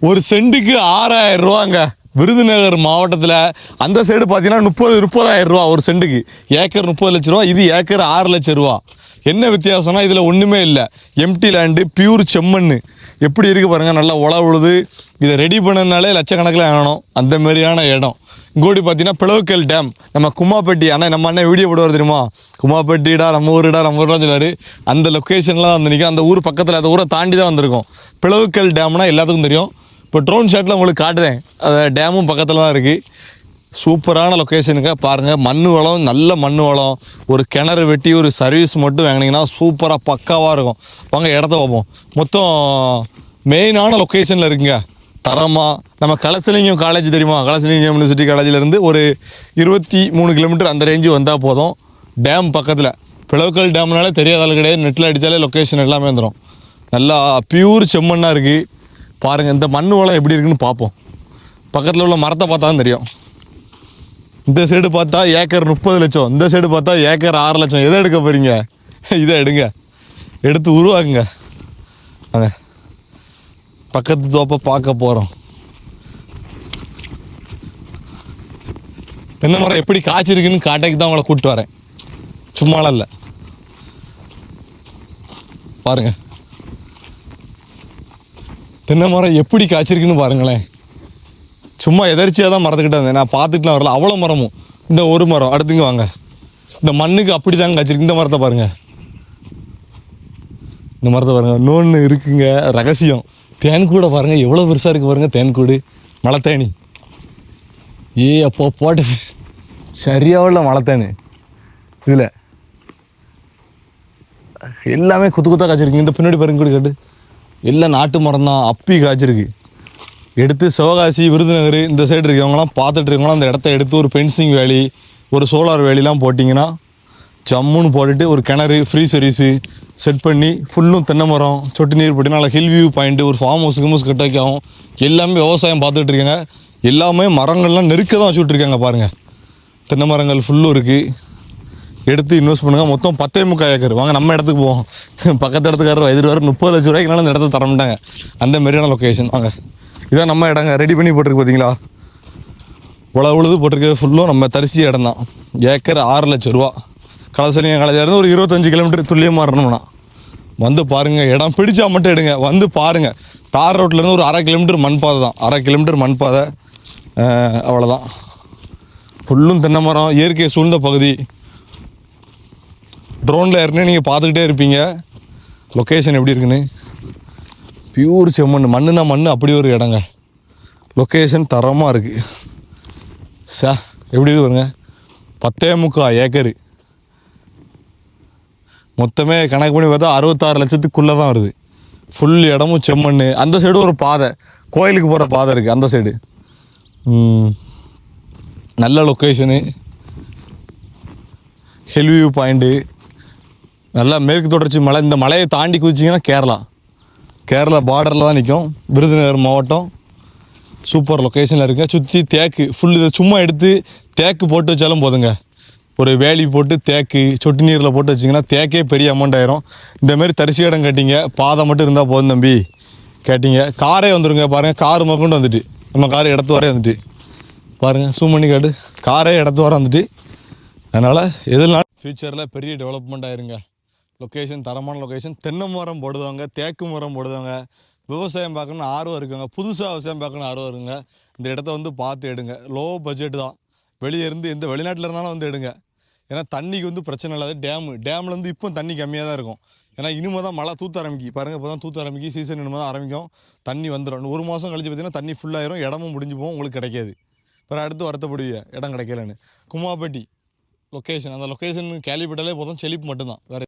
ஒரு சென்ட்டுக்கு 6000 ரூபாங்க. விருதுநகர் மாவட்டத்தில் அந்த சைடு பார்த்தீங்கன்னா 30,000 ரூபா ஒரு சென்ட்டுக்கு. ஏக்கர் 30 லட்ச ரூபா, இது ஏக்கர் 6 லட்சம் ரூபா. என்ன வித்தியாசம்னா இதில் ஒன்றுமே இல்லை. எம்டி லேண்டு, பியூர் செம்மண். எப்படி இருக்குது பாருங்கள், நல்லா உழுது. இதை ரெடி பண்ணனாலே லட்சக்கணக்கில் ஆகணும், அந்த மாதிரியான இடம். இங்கோடி பார்த்தீங்கன்னா பிளவுக்கல் டேம். நம்ம கும்மாப்பட்டி அண்ணன், நம்ம அண்ணன் வீடியோ போடுவார் தெரியுமா, கும்மாப்பட்டிடா நம்ம ஊருடா சொல்லுவார். அந்த லொக்கேஷனில் தான் வந்து நிற்கும். அந்த ஊர் பக்கத்தில், அந்த ஊரை தாண்டி தான் வந்திருக்கோம். பிளவுக்கல் டேம்னா எல்லாத்துக்கும் தெரியும். இப்போ ட்ரோன் ஷாட்டில் உங்களுக்கு காட்டுறேன். அந்த டேமும் பக்கத்தில் தான் இருக்குது. சூப்பரான லொக்கேஷனுங்க. பாருங்கள், மண் வளம், நல்ல மண் வளம். ஒரு கிணறு வெட்டி ஒரு சர்வீஸ் மட்டும் வாங்கினீங்கன்னா சூப்பராக பக்காவாக இருக்கும். வாங்க இடத்த பார்ப்போம். மொத்தம் மெயினான லொக்கேஷனில் இருக்குங்க, தரமாக. நம்ம கலசலிங்கம் காலேஜ் தெரியுமா, கலசலிங்கம் யூனிவர்சிட்டி காலேஜிலேருந்து ஒரு 23 கிலோமீட்டர் அந்த ரேஞ்சு வந்தால் போதும். டேம் பக்கத்தில். பிளவுக்கல் டேம்னாலே தெரியாத ஆள் கிடையாது. நெட்டில் அடித்தாலே லொக்கேஷன் எல்லாமே வந்துடும். நல்லா பியூர் செம்மண்ணாக இருக்குது. பாருங்கள், இந்த மண் வளம் எப்படி இருக்குன்னு பார்ப்போம். பக்கத்தில் உள்ள மரத்தை பார்த்தா தான் தெரியும். இந்த சைடு பார்த்தா ஏக்கர் 30 லட்சம், இந்த சைடு பார்த்தா ஏக்கர் 6 லட்சம். எதை எடுக்க போகிறீங்க? இதை எடுங்க, எடுத்து உருவாக்குங்க. வாங்க பக்கத்து தோப்பை பார்க்க போகிறோம். தென்னை மரம் எப்படி காய்ச்சிருக்குன்னு காட்டைக்கு தான் உங்களை கூப்பிட்டு வரேன், சும்மாலாம் இல்லை. பாருங்க, தென்னை மரம் எப்படி காய்ச்சிருக்குன்னு பாருங்களேன். சும்மா எதர்ச்சியாக தான் மரத்துக்கிட்ட வந்தேன், நான் பார்த்துட்டுலாம் வரல. அவ்வளோ மரமும். இந்த ஒரு மரம் அடுத்துங்க வாங்க, இந்த மண்ணுக்கு அப்படி தாங்க காய்ச்சிருக்கு. இந்த மரத்தை பாருங்கள், இந்த மரத்தை பாருங்கள். இன்னொன்று இருக்குங்க, ரகசியம். தேன்கூடை பாருங்கள், எவ்வளோ பெருசாக இருக்குது பாருங்கள். தேன்கூடு, மலைத்தேனி. அப்போ போட்டு சரியாக உள்ள மலைத்தேனு. இதில் எல்லாமே குத்து குத்தாக காய்ச்சிருக்கு. இந்த பின்னாடி பாருங்க, கூட கேட்டு எல்லாம் நாட்டு மரம் தான். அப்பி காய்ச்சிருக்கு. எடுத்து சிவகாசி, விருதுநகர் இந்த சைடு இருக்கவங்களாம் பார்த்துட்டு இருக்கவங்களாம் அந்த இடத்த எடுத்து ஒரு பென்சிங் வேலி, ஒரு சோலார் வேலிலாம் போட்டிங்கன்னா ஜம்முன்னு போட்டுட்டு ஒரு கிணறு ஃப்ரீ சர்வீஸு செட் பண்ணி ஃபுல்லும் தென்னை மரம், சொட்டு நீர் போட்டினா நல்லா ஹில் வியூ பாயிண்ட்டு, ஒரு ஃபார்ம் ஹவுஸ் கிமூஸ் கட்டாக்கும். எல்லாமே விவசாயம் பார்த்துட்டு இருக்காங்க. எல்லாமே மரங்கள்லாம் நெருக்க தான் வச்சு விட்ருக்காங்க பாருங்கள். தென்னை மரங்கள் ஃபுல்லும் இருக்குது. எடுத்து இன்வெஸ்ட் பண்ணுங்கள். மொத்தம் 10.25 ஏக்கர். வாங்க நம்ம இடத்துக்கு போவோம். பக்கத்து இடத்துக்காரர் எதிர்வாரு 30 லட்ச ரூபாய்க்குனால இந்த இடத்த தர மாட்டாங்க. அந்த மாதிரியான லொக்கேஷன். வாங்க, இதான் நம்ம இடங்க. ரெடி பண்ணி போட்டிருக்கு பார்த்தீங்களா, உழுது போட்டிருக்கு. ஃபுல்லும் நம்ம தரிசி இடம் தான். ஏக்கர் 6 லட்சம் ரூபா. கலசலிங்க காலேஜிலேருந்து ஒரு 25 கிலோமீட்டர் துல்லியமாக இருக்கணும்னா வந்து பாருங்கள். இடம் பிடிச்சா மட்டும் எடுங்க, வந்து பாருங்கள். தார் ரோட்லேருந்து ஒரு 1/2 கிலோமீட்டர் மண்பாதை தான், 1/2 கிலோமீட்டர் மண்பாதை, அவ்வளோதான். ஃபுல்லும் தென்னை மரம், இயற்கை சூழ்ந்த பகுதி. ட்ரோனில் ஏறினே நீங்கள் பார்த்துக்கிட்டே இருப்பீங்க லொக்கேஷன் எப்படி இருக்குன்னு. பியூர் செம்மண், மண்ணுனா மண், அப்படி ஒரு இடங்க. லொக்கேஷன் தரமாக இருக்குது. எப்படி இருக்கு பாருங்க. 10.25 ஏக்கரு. மொத்தமே கணக்கு பண்ணி பார்த்தா 66 லட்சத்துக்குள்ளே தான் வருது. ஃபுல் இடமும் செம்மண். அந்த சைடு ஒரு பாதை, கோயிலுக்கு போகிற பாதை இருக்குது அந்த சைடு. நல்ல லொக்கேஷனு, ஹில் வியூ பாயிண்ட்டு, நல்லா மேற்கு தொடர்ச்சி மலை. இந்த மலையை தாண்டி குதிச்சிங்கன்னா கேரளா பார்டரில் தான் நிற்கும். விருதுநகர் மாவட்டம். சூப்பர் லொக்கேஷனில் இருக்குது. சுற்றி தேக்கு ஃபுல். இதை சும்மா எடுத்து தேக்கு போட்டு வச்சாலும் போதுங்க. ஒரு வேலி போட்டு தேக்கு சொட்டு நீரில் போட்டு வச்சிங்கன்னா தேக்கே பெரிய அமௌண்ட் ஆயிரும். இந்தமாரி தரிசி இடம் கேட்டிங்க, பாதை மட்டும் இருந்தால் போதும் தம்பி கேட்டிங்க, காரே வந்துடுங்க. பாருங்கள், கார் மக்கொண்டு வந்துட்டு, நம்ம கார் இடத்து வர வந்துட்டு பாருங்கள். சூம் பண்ணி காட்டு, காரே இடத்து வர வந்துட்டு. அதனால் எதுனாலும் ஃப்யூச்சரில் பெரிய டெவலப்மெண்ட் ஆயிருங்க. லொக்கேஷன் தரமான லொக்கேஷன். தென்னை மரம் போடுவாங்க, தேக்கு மரம் போடுவாங்க. விவசாயம் பார்க்கணுன்னு ஆர்வம் இருக்குங்க, புதுசாக விவசாயம் பார்க்கணுன்னு ஆர்வம் இருக்குங்க. இந்த இடத்த வந்து பார்த்து எடுங்க. லோ பட்ஜெட் தான். வெளியே இருந்து எந்த வெளிநாட்டில் இருந்தாலும் வந்து எடுங்க. ஏன்னா தண்ணிக்கு வந்து பிரச்சனை இல்லாத டேம்லேருந்து இப்போ தண்ணி கம்மியாக தான் இருக்கும். ஏன்னா இனிமேல் தான் மழை தூத்த ஆரம்பிக்கி. பாருங்கள், இப்போ தான் தூத்த ஆரம்பிக்கி. சீசன் இனிமேல் தான் ஆரம்பிக்கும். தண்ணி வந்துடும். 1 மாதம் கழிச்சு பார்த்தீங்கன்னா தண்ணி ஃபுல்லாயிரும். இடமும் முடிஞ்சு போகும், உங்களுக்கு கிடைக்காது. அப்புறம் அடுத்து வருத்தப்படுவீங்க இடம் கிடைக்கலன்னு. கும்மாப்பட்டி லொக்கேஷன். அந்த லொக்கேஷன் கேள்விப்பட்டாலே போதும், செழிப்பு மட்டும்தான். வேறு